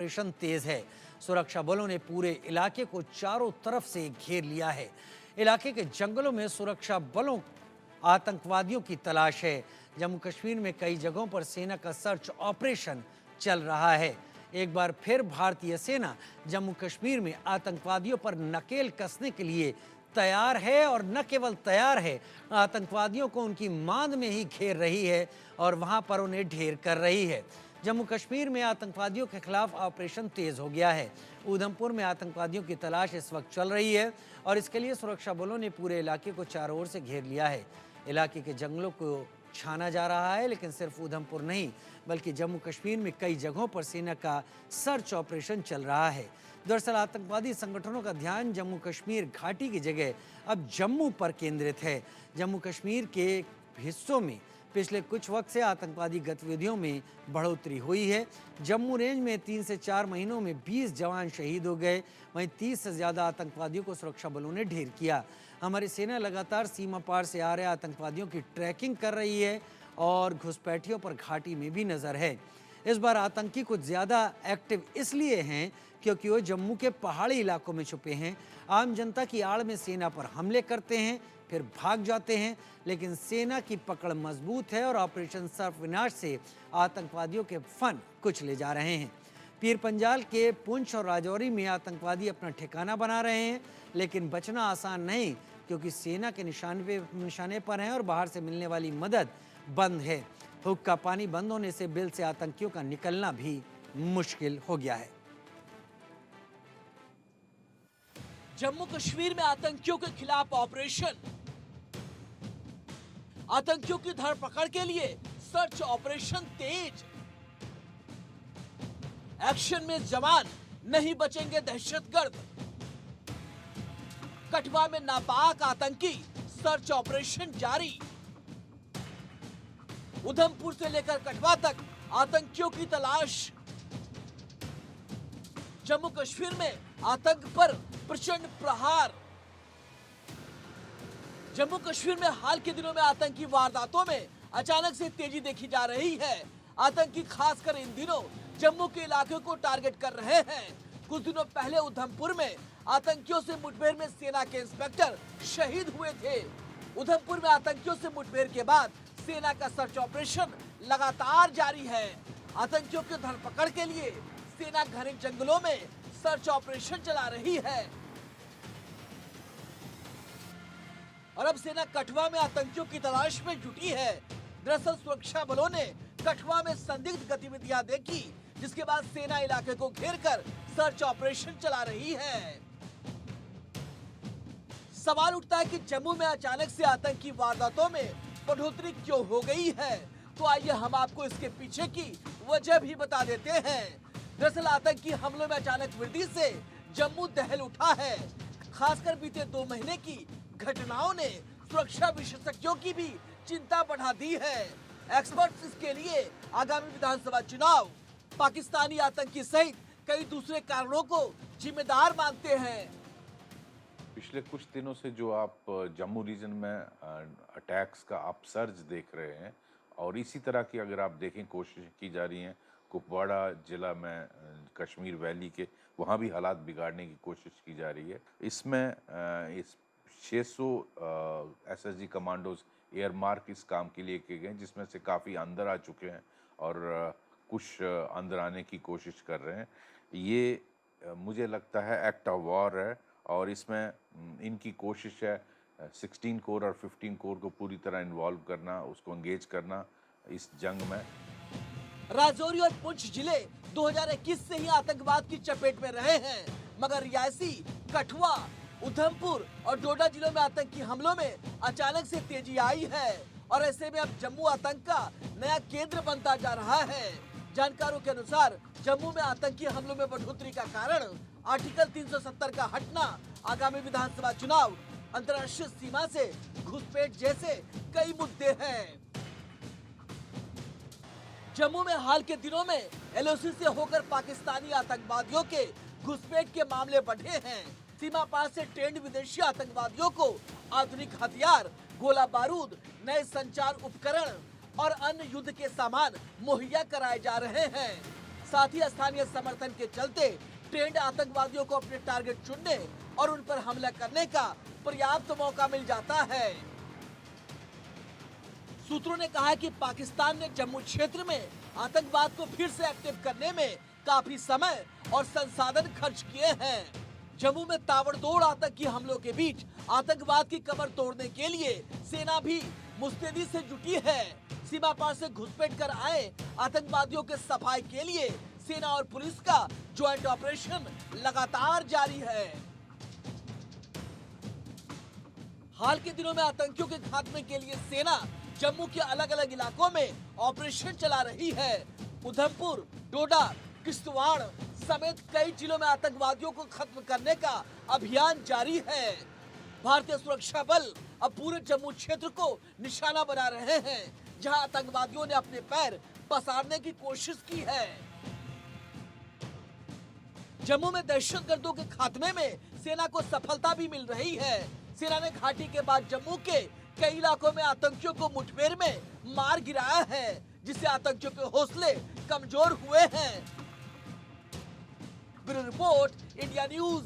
Operation तेज है। सुरक्षा बलों ने पूरे इलाके को चारों तरफ से घेर लिया है। इलाके के जंगलों में सुरक्षा बलों आतंकवादियों की तलाश है। जम्मू कश्मीर में कई जगहों पर सेना का सर्च ऑपरेशन चल रहा है। एक बार फिर भारतीय सेना जम्मू कश्मीर में आतंकवादियों पर नकेल कसने के लिए तैयार है और न केवल तैयार है, आतंकवादियों को उनकी मांद में ही घेर रही है और वहां पर उन्हें ढेर कर रही है। जम्मू कश्मीर में आतंकवादियों के खिलाफ ऑपरेशन तेज हो गया है। उधमपुर में आतंकवादियों की तलाश इस वक्त चल रही है और इसके लिए सुरक्षा बलों ने पूरे इलाके को चारों ओर से घेर लिया है। इलाके के जंगलों को छाना जा रहा है, लेकिन सिर्फ उधमपुर नहीं बल्कि जम्मू कश्मीर में कई जगहों पर सेना का सर्च ऑपरेशन चल रहा है। दरअसल आतंकवादी संगठनों का ध्यान जम्मू कश्मीर घाटी की जगह अब जम्मू पर केंद्रित है। जम्मू कश्मीर के हिस्सों में पिछले कुछ वक्त से आतंकवादी गतिविधियों में बढ़ोतरी हुई है। जम्मू रेंज में 3 से 4 महीनों में 20 जवान शहीद हो गए। वहीं 30 से ज़्यादा आतंकवादियों को सुरक्षा बलों ने ढेर किया। हमारी सेना लगातार सीमा पार से आ रहे आतंकवादियों की ट्रैकिंग कर रही है और घुसपैठियों पर घाटी में भी नज़र है। इस बार आतंकी कुछ ज़्यादा एक्टिव इसलिए हैं क्योंकि वो जम्मू के पहाड़ी इलाकों में छुपे हैं। आम जनता की आड़ में सेना पर हमले करते हैं, फिर भाग जाते हैं, लेकिन सेना की पकड़ मजबूत है और ऑपरेशन सर्वविनाश से आतंकवादियों के फन कुछ ले जा रहे हैं। पीर पंजाल के पुंछ और राजौरी में आतंकवादी अपना ठिकाना बना रहे हैं, लेकिन बचना आसान नहीं क्योंकि सेना के निशाने पर हैं और बाहर से मिलने वाली मदद बंद है। हुक्का पानी बंद होने से बिल से आतंकियों का निकलना भी मुश्किल हो गया है। जम्मू कश्मीर में आतंकियों के खिलाफ ऑपरेशन, आतंकियों की धरपकड़ के लिए सर्च ऑपरेशन तेज। एक्शन में जवान, नहीं बचेंगे दहशतगर्द। कठुआ में नापाक आतंकी, सर्च ऑपरेशन जारी। उधमपुर से लेकर कठुआ तक आतंकियों की तलाश। जम्मू कश्मीर में आतंक पर प्रचंड प्रहार। जम्मू कश्मीर में हाल के दिनों में आतंकी वारदातों में अचानक से तेजी देखी जा रही है। आतंकी खासकर इन दिनों जम्मू के इलाके को टारगेट कर रहे हैं। कुछ दिनों पहले उधमपुर में आतंकियों से मुठभेड़ में सेना के इंस्पेक्टर शहीद हुए थे। उधमपुर में आतंकियों से मुठभेड़ के बाद सेना का सर्च ऑपरेशन लगातार जारी है। आतंकियों की धरपकड़ के लिए सेना घने जंगलों में सर्च ऑपरेशन चला रही है और अब सेना कठुआ में आतंकियों की तलाश में जुटी है। दरअसल सुरक्षा बलों ने कठुआ में संदिग्ध गतिविधियां देखी, जिसके बाद सेना इलाके को घेरकर सर्च ऑपरेशन चला रही है। सवाल उठता है कि जम्मू में अचानक से आतंकी वारदातों में बढ़ोतरी क्यों हो गई है। तो आइए हम आपको इसके पीछे की वजह भी बता देते हैं। दरअसल आतंकी हमलों में अचानक वृद्धि से जम्मू दहल उठा है। खासकर बीते 2 महीने की घटनाओं ने सुरक्षा विशेषज्ञों की भी चिंता बढ़ा दी है। एक्सपर्ट्स इसके लिए आगामी विधानसभा चुनाव, पाकिस्तानी आतंकी सहित कई दूसरे कारणों को जिम्मेदार मानते हैं। पिछले कुछ दिनों से जो आप जम्मू रीजन में अटैक्स का अपसर्ज देख रहे हैं और इसी तरह की अगर आप देखें कोशिश की जा रही हैं कुपवाड़ा जिला में कश्मीर वैली के, वहाँ भी हालात बिगाड़ने की कोशिश की जा रही है। इसमें इस 600 एसएसजी कमांडोज एयर मार्क इस काम के लिए किए गए, जिसमें से काफ़ी अंदर आ चुके हैं और कुछ अंदर आने की कोशिश कर रहे हैं। ये मुझे लगता है एक्ट ऑफ वॉर है और इसमें इनकी कोशिश है 16 कोर और 15 कोर को पूरी तरह इन्वॉल्व करना, उसको एंगेज करना इस जंग में। राजौरी और पुंछ जिले 2021 से ही आतंकवाद की चपेट में रहे हैं, मगर रियासी, कठुआ, उधमपुर और डोडा जिलों में आतंकी हमलों में अचानक से तेजी आई है और ऐसे में अब जम्मू आतंक का नया केंद्र बनता जा रहा है। जानकारों के अनुसार जम्मू में आतंकी हमलों में बढ़ोतरी का कारण आर्टिकल 370 का हटना, आगामी विधानसभा चुनाव, अंतर्राष्ट्रीय सीमा से घुसपैठ जैसे कई मुद्दे हैं। जम्मू में हाल के दिनों में एलओसी से होकर पाकिस्तानी आतंकवादियों के घुसपैठ के मामले बढ़े हैं। सीमा पार से ट्रेंड विदेशी आतंकवादियों को आधुनिक हथियार, गोला बारूद, नए संचार उपकरण और अन्य युद्ध के सामान मुहैया कराए जा रहे हैं। साथ ही स्थानीय समर्थन के चलते ट्रेंड आतंकवादियों को अपने टारगेट चुनने और उन पर हमला करने का पर्याप्त मौका मिल जाता है। सूत्रों ने कहा है कि पाकिस्तान ने जम्मू क्षेत्र में आतंकवाद को फिर से एक्टिव करने में काफी समय और संसाधन खर्च किए हैं। जम्मू में ताबड़तोड़ आतंकी हमलों के बीच आतंकवाद की कमर तोड़ने के लिए सेना भी मुस्तैदी से जुटी है। सीमा पार से घुसपैठ कर आए आतंकवादियों के सफाई के लिए सेना और पुलिस का ज्वाइंट ऑपरेशन लगातार जारी है। हाल के दिनों में आतंकियों के खात्मे के लिए सेना जम्मू के अलग अलग इलाकों में ऑपरेशन चला रही है। उधमपुर, डोडा, किश्तवाड़ समेत कई जिलों में आतंकवादियों को खत्म करने का अभियान जारी है। भारतीय सुरक्षा बल अब पूरे जम्मू क्षेत्र को निशाना बना रहे हैं, जहां आतंकवादियों ने अपने पैर पसारने की कोशिश की है। जम्मू में दहशतगर्दों के खात्मे में सेना को सफलता भी मिल रही है। सेना ने घाटी के बाद जम्मू के कई इलाकों में आतंकियों को मुठभेड़ में मार गिराया है, जिससे आतंकियों के हौसले कमजोर हुए हैं। Bureau report, India news.